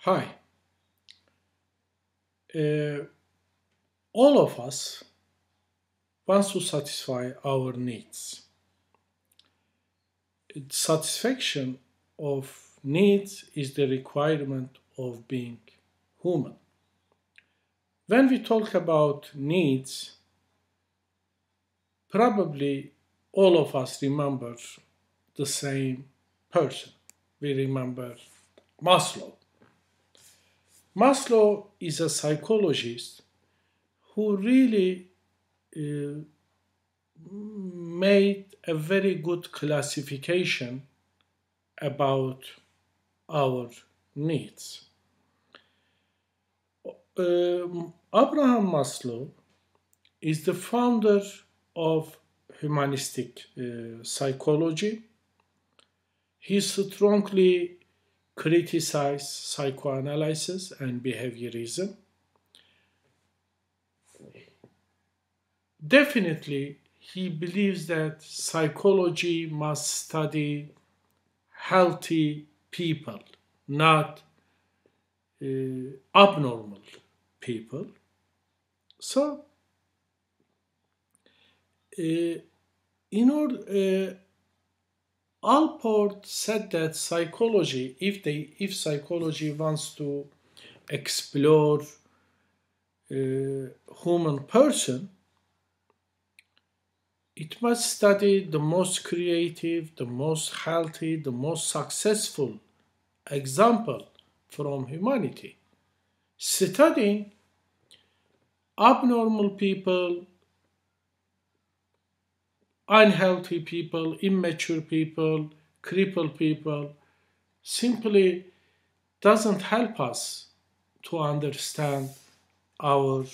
Hi. Uh, all of us want to satisfy our needs. Satisfaction of needs is the requirement of being human. When we talk about needs, probably all of us remember the same person. We remember Maslow. Maslow is a psychologist who really uh, made a very good classification about our needs. Abraham Maslow is the founder of humanistic psychology. He strongly criticized psychoanalysis and behaviorism. Definitely, he believes that psychology must study healthy people, not abnormal people. So, in order, Alport said that psychology, if psychology wants to explore human person, it must study the most creative, the most healthy, the most successful example from humanity. Studying abnormal people, unhealthy people, immature people, crippled people, simply doesn't help us to understand our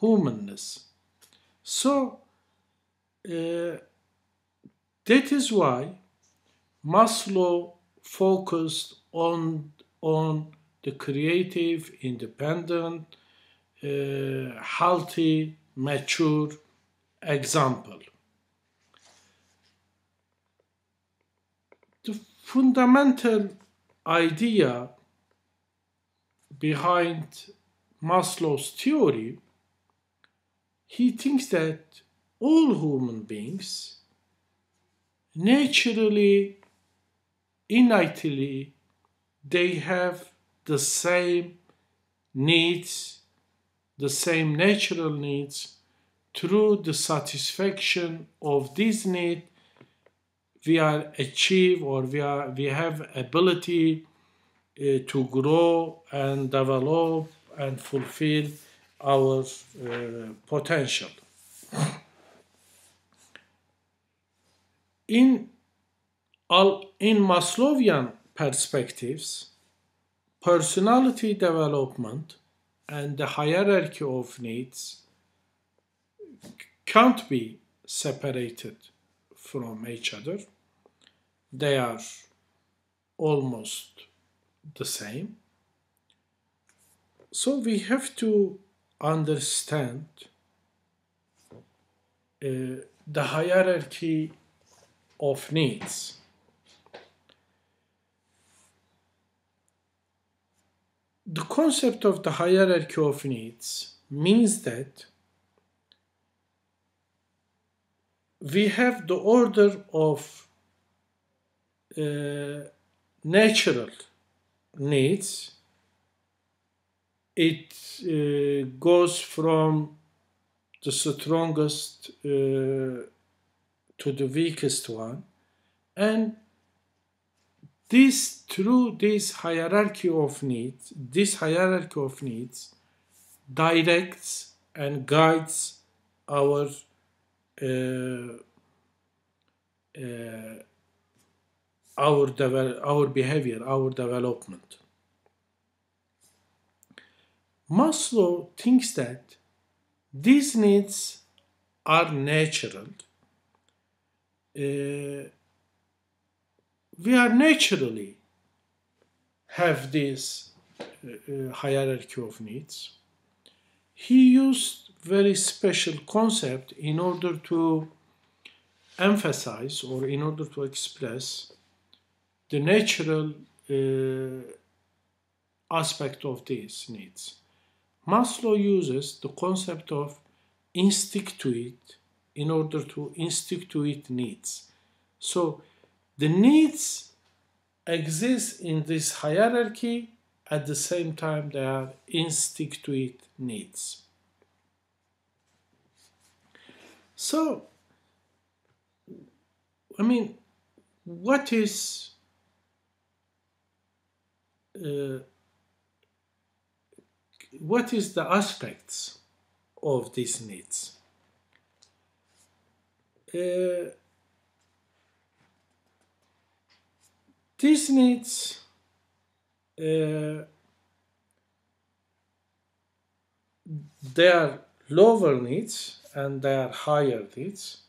humanness. So that is why Maslow focused on the creative, independent, healthy, mature example. The fundamental idea behind Maslow's theory, he thinks that all human beings naturally, innately, they have the same needs, the same natural needs. Through the satisfaction of this need, we are achieve or we have ability to grow and develop and fulfill our potential. In in Maslowian perspectives, personality development and the hierarchy of needs can't be separated from each other. They are almost the same. So we have to understand the hierarchy of needs. The concept of the hierarchy of needs means that we have the order of natural needs. It goes from the strongest to the weakest one, and through this hierarchy of needs directs and guides our uh, uh, our behavior, our development. Maslow thinks that these needs are natural. We are naturally have this hierarchy of needs. He used very special concept in order to emphasize or in order to express the natural aspect of these needs. Maslow uses the concept of institute in order to institute needs. So the needs exist in this hierarchy, at the same time they are institute needs. So, I mean, what is the aspects of these needs? These needs they are lower needs and they are higher needs.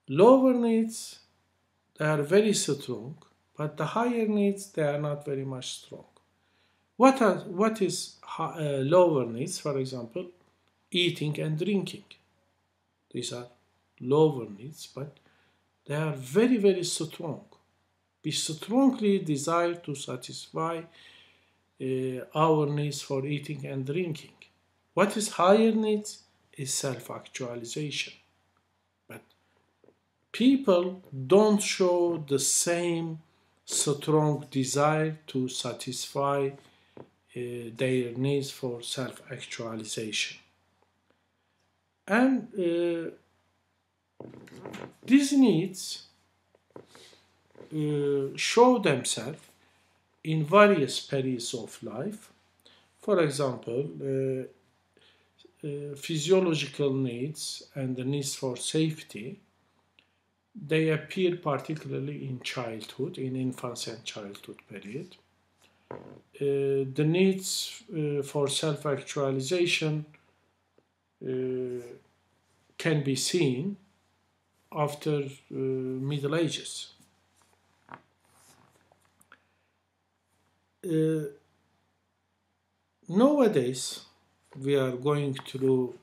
Lower needs, they are very strong, but the higher needs, they are not very much strong. What is lower needs? For example, eating and drinking. These are lower needs, but they are very, very strong. We strongly desire to satisfy our needs for eating and drinking. What is higher needs is self-actualization. But people don't show the same strong desire to satisfy their needs for self-actualization. And these needs show themselves in various periods of life. For example, physiological needs and the needs for safety, they appear particularly in childhood, in infancy and childhood period. The needs for self-actualization can be seen after Middle Ages. Nowadays, we are going through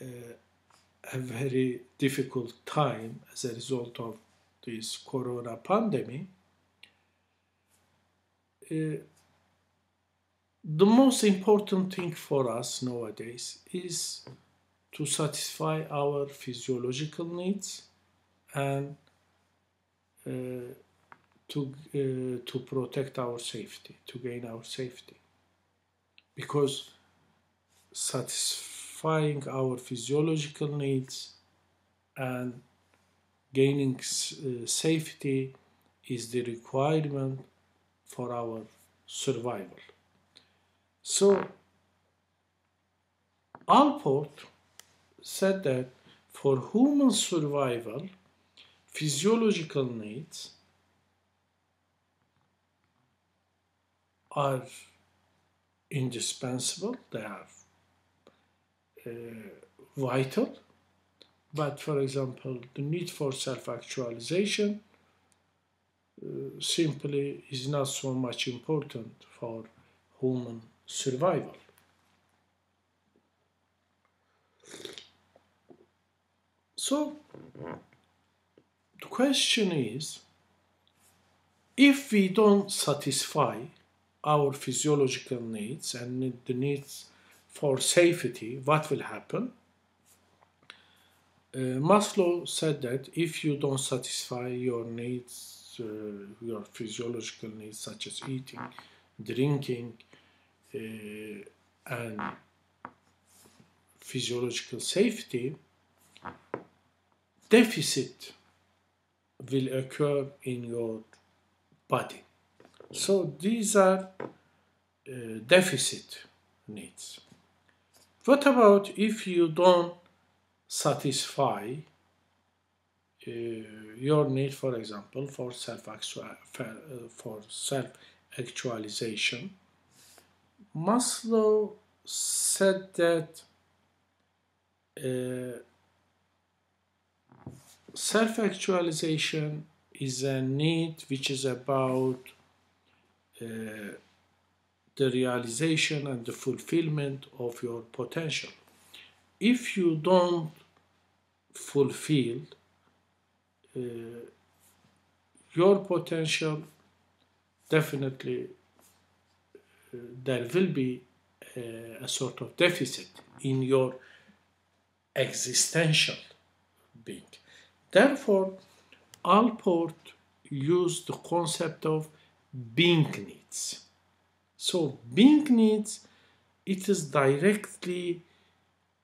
a very difficult time as a result of this corona pandemic. The most important thing for us nowadays is to satisfy our physiological needs and to protect our safety, to gain our safety. Because satisfying our physiological needs and gaining safety is the requirement for our survival. So, Alport said that for human survival, physiological needs are indispensable, they are vital, but for example, the need for self-actualization simply is not so much important for human survival. So, the question is, if we don't satisfy our physiological needs and the needs for safety, what will happen? Maslow said that if you don't satisfy your needs, your physiological needs such as eating, drinking, and physiological safety, deficit will occur in your body. So these are deficit needs. What about if you don't satisfy your need, for example, for self-actualization? Maslow said that self-actualization is a need which is about the realization and the fulfillment of your potential. If you don't fulfill your potential, definitely there will be a sort of deficit in your existential being. Therefore, Allport used the concept of being needs. So, being needs, it is directly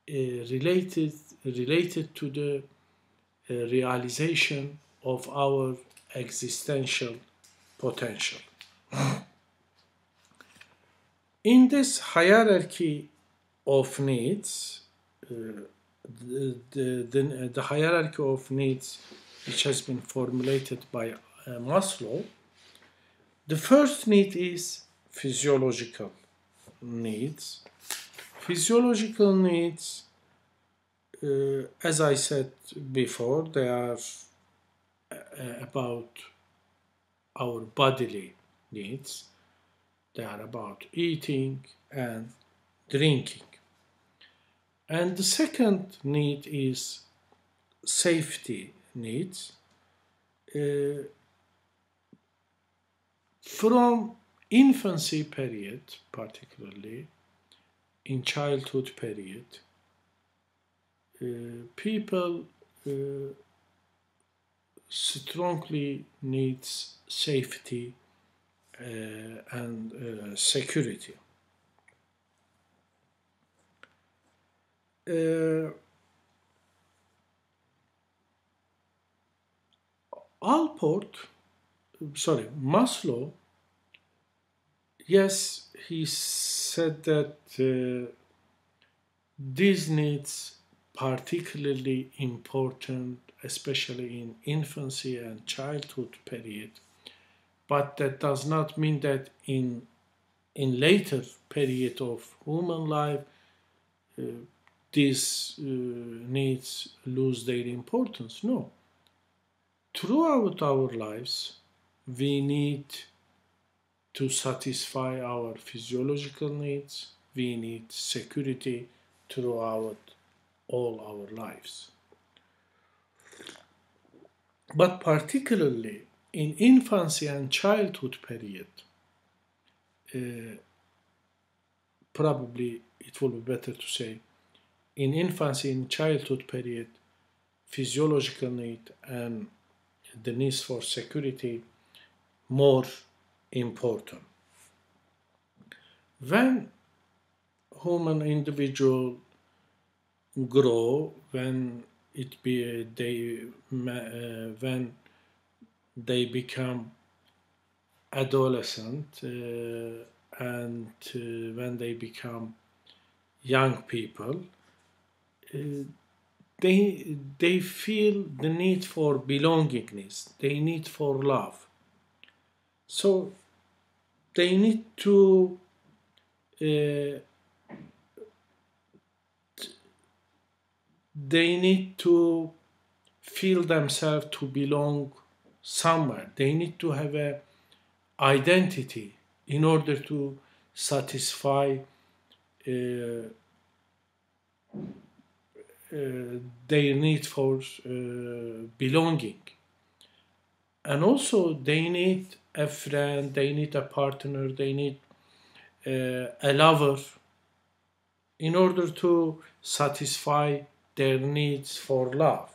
related to the realization of our existential potential. In this hierarchy of needs, the hierarchy of needs which has been formulated by Maslow, the first need is physiological needs. Physiological needs, as I said before, they are about our bodily needs. They are about eating and drinking. And the second need is safety needs. From infancy period, particularly in childhood period, people strongly needs safety and security. Maslow, yes, he said that these needs particularly important, especially in infancy and childhood period, but that does not mean that in later period of human life these needs lose their importance. No. Throughout our lives, we need to satisfy our physiological needs. We need security throughout all our lives. But particularly in infancy and childhood period, probably it will be better to say in infancy and childhood period, physiological need and the needs for security more important. When human individual grow, when they become adolescent and when they become young people, they feel the need for belongingness, they need for love. So they need to feel themselves to belong somewhere. They need to have a identity in order to satisfy their need for belonging. And also they need a friend, they need a partner, they need a lover in order to satisfy their needs for love.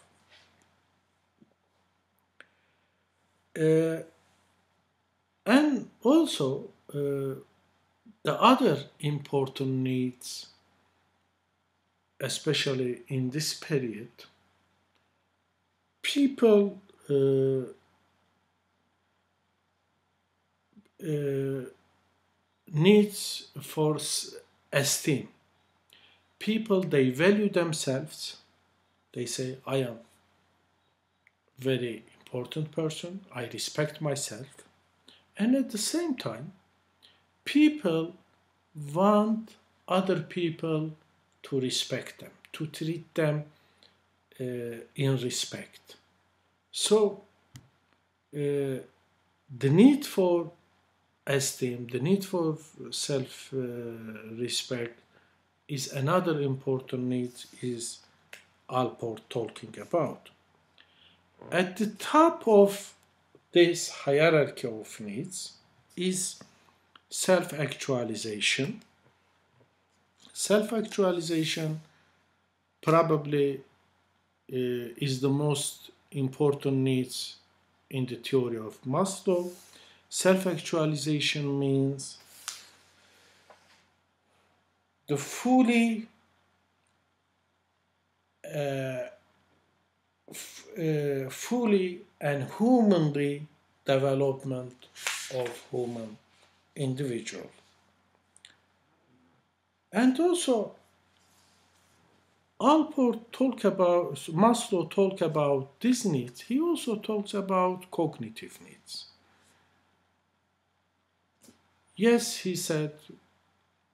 And also the other important needs, especially in this period, people needs for esteem. People, they value themselves. They say, I am very important person. I respect myself. And at the same time, people want other people to respect them, to treat them in respect. So the need for esteem, the need for self-respect is another important need is Allport talking about. At the top of this hierarchy of needs is self-actualization. Self-actualization probably is the most important needs in the theory of Maslow. Self-actualization means the fully and humanly development of human individual. And also, Maslow talk about these needs. He also talks about cognitive needs. Yes, he said,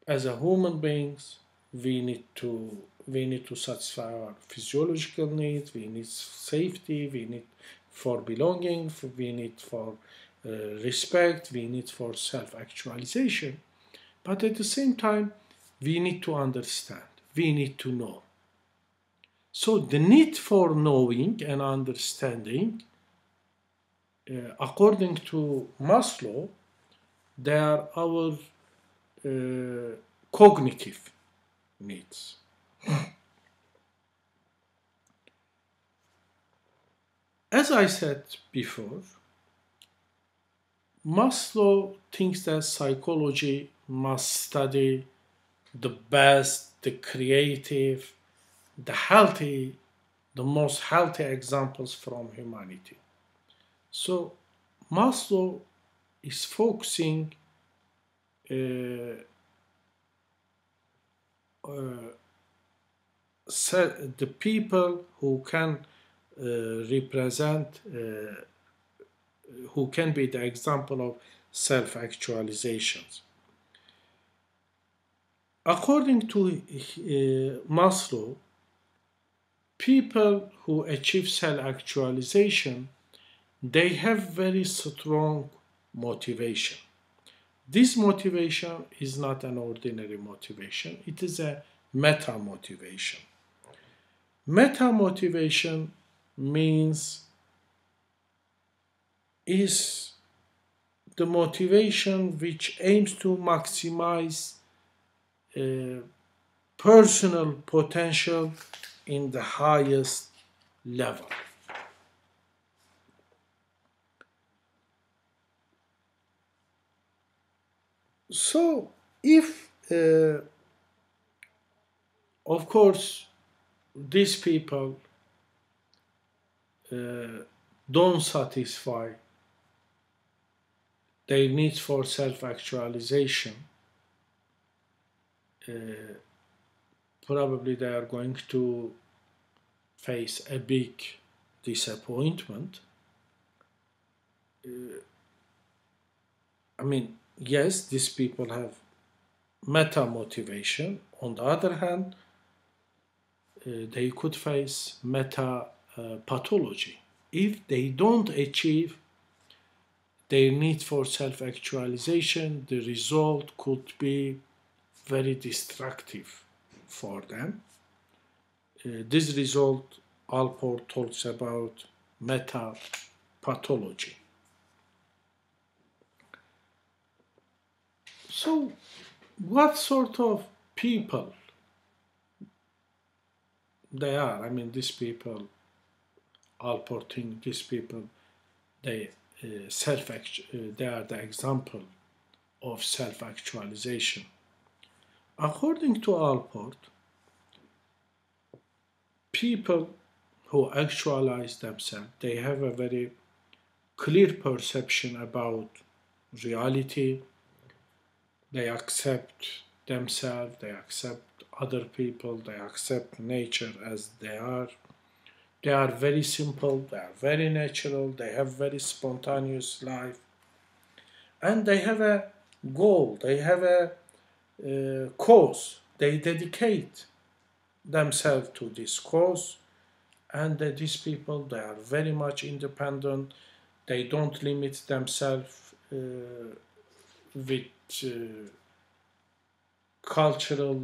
as a human beings, we need to satisfy our physiological needs. We need safety. We need for belonging. We need for respect. We need for self-actualization. But at the same time, we need to understand. We need to know. So the need for knowing and understanding, according to Maslow, they are our cognitive needs. As I said before, Maslow thinks that psychology must study the best, the creative, the healthy, the most healthy examples from humanity. So Maslow is focusing uh, uh, the people who can represent, who can be the example of self-actualizations. According to Maslow, people who achieve self-actualization, they have very strong motivation. This motivation is not an ordinary motivation, it is a meta motivation. Meta motivation means is the motivation which aims to maximize personal potential in the highest level. So, if of course these people don't satisfy their needs for self-actualization, probably they are going to face a big disappointment. I mean, yes, these people have meta motivation. On the other hand, they could face meta pathology. If they don't achieve their need for self actualization, the result could be very destructive for them. This result, Alport talks about meta pathology. So, what sort of people they are? I mean, these people, Alport think these people, they they are the example of self-actualization. According to Alport, people who actualize themselves, they have a very clear perception about reality. They accept themselves, they accept other people, they accept nature as they are. They are very simple, they are very natural, they have very spontaneous life. And they have a goal, they have a cause. They dedicate themselves to this cause, and these people, they are very much independent. They don't limit themselves with cultural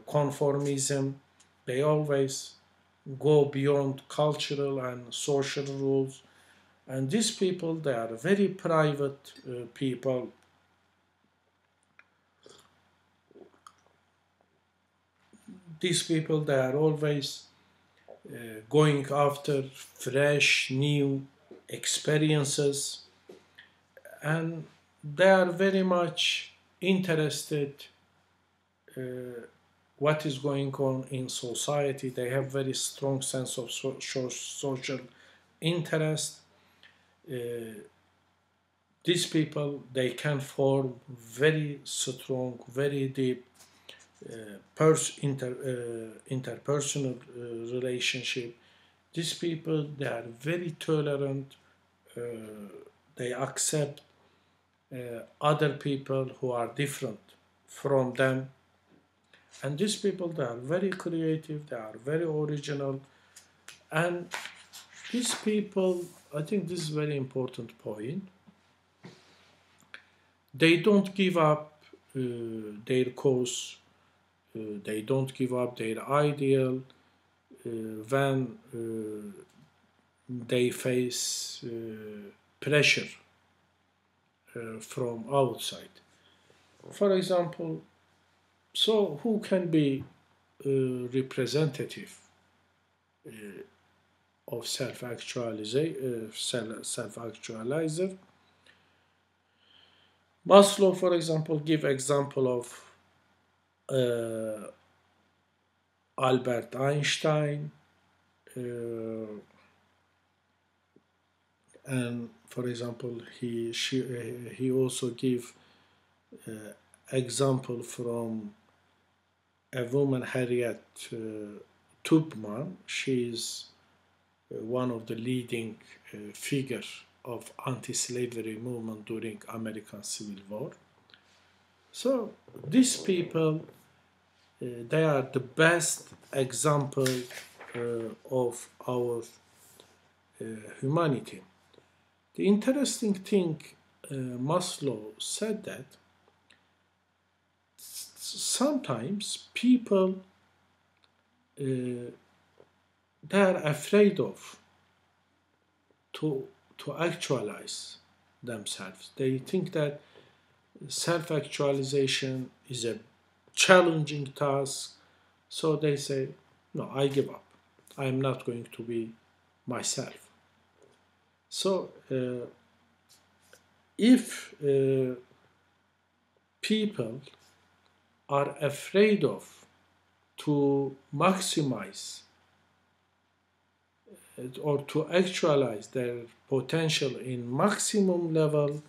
conformism. They always go beyond cultural and social rules. And these people, they are very private people. these people, they are always going after fresh, new experiences, and they are very much interested uh, what is going on in society. They have very strong sense of social interest. These people, they can form very strong, very deep interpersonal relationship. These people, they are very tolerant. Uh, they accept other people who are different from them. And these people, they are very creative. They are very original. And these people, I think this is a very important point. They don't give up their cause. They don't give up their ideal when they face pressure from outside. For example, so who can be representative of self-actualizer? Maslow, for example, give example of Albert Einstein, and for example, he also give example from a woman, Harriet Tubman. She is one of the leading figures of anti-slavery movement during American Civil War. So these people, they are the best example of our humanity. The interesting thing, Maslow said that sometimes people they are afraid of to actualize themselves. They think that self-actualization is a challenging task, so they say, "No, I give up. I am not going to be myself." So, if people are afraid of to maximize or to actualize their potential in maximum level,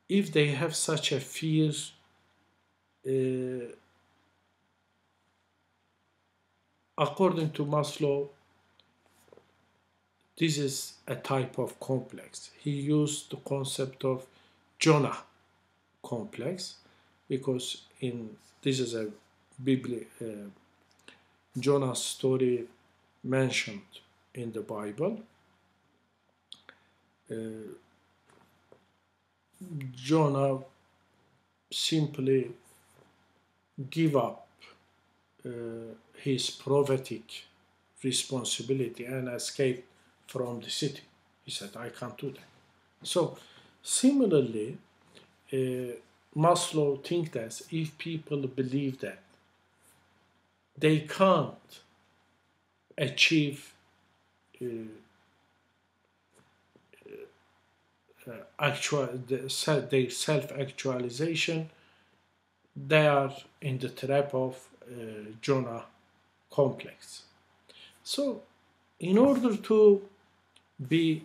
if they have such a fear, according to Maslow, this is a type of complex. He used the concept of Jonah complex because this is a Jonah's story mentioned in the Bible. Jonah simply gave up his prophetic responsibility and escaped from the city. He said, "I can't do that." So, similarly, Maslow thinks that if people believe that they can't achieve their self-actualization, they are in the trap of Jonah complex. So, in order to be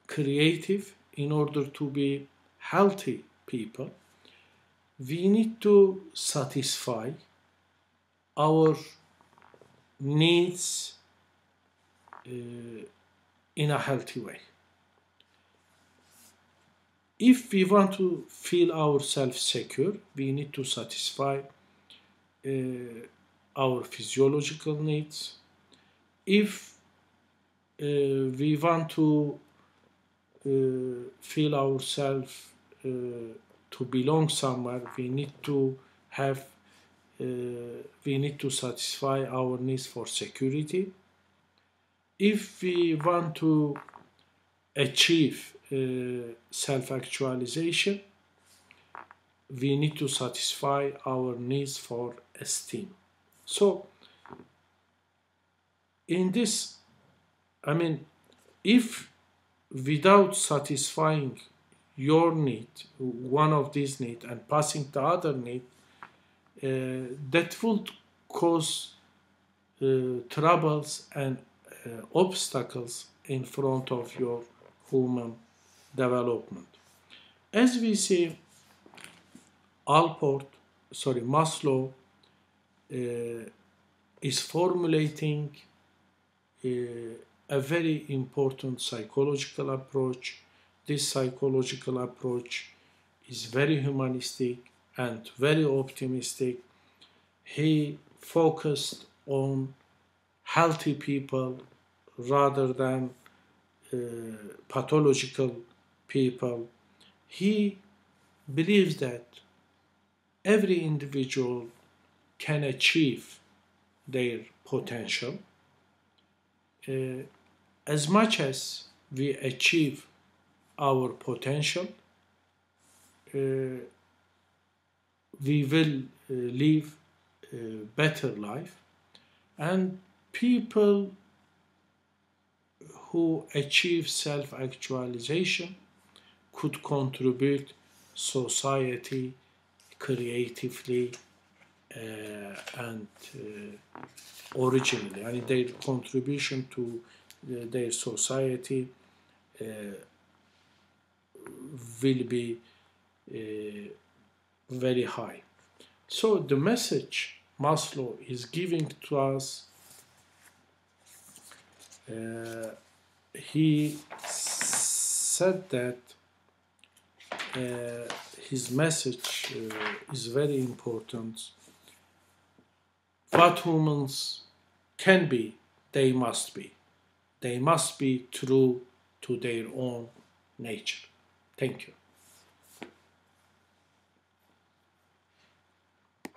creative, in order to be healthy people, we need to satisfy our needs in a healthy way. If we want to feel ourselves secure, we need to satisfy our physiological needs. If we want to feel ourselves to belong somewhere, we need to satisfy our needs for security. If we want to achieve self-actualization, we need to satisfy our needs for esteem. So in this, if without satisfying your need, one of these needs, and passing the other need, that would cause troubles and obstacles in front of your human development. As we see, Maslow is formulating a very important psychological approach. This psychological approach is very humanistic and very optimistic. He focused on healthy people rather than pathological people. He believes that every individual can achieve their potential. As much as we achieve our potential, we will live a better life, and people who achieve self-actualization could contribute society creatively and originally. I mean, their contribution to their society will be very high. So the message Maslow is giving to us, he said that his message is very important. What humans can be, they must be. They must be true to their own nature. Thank you.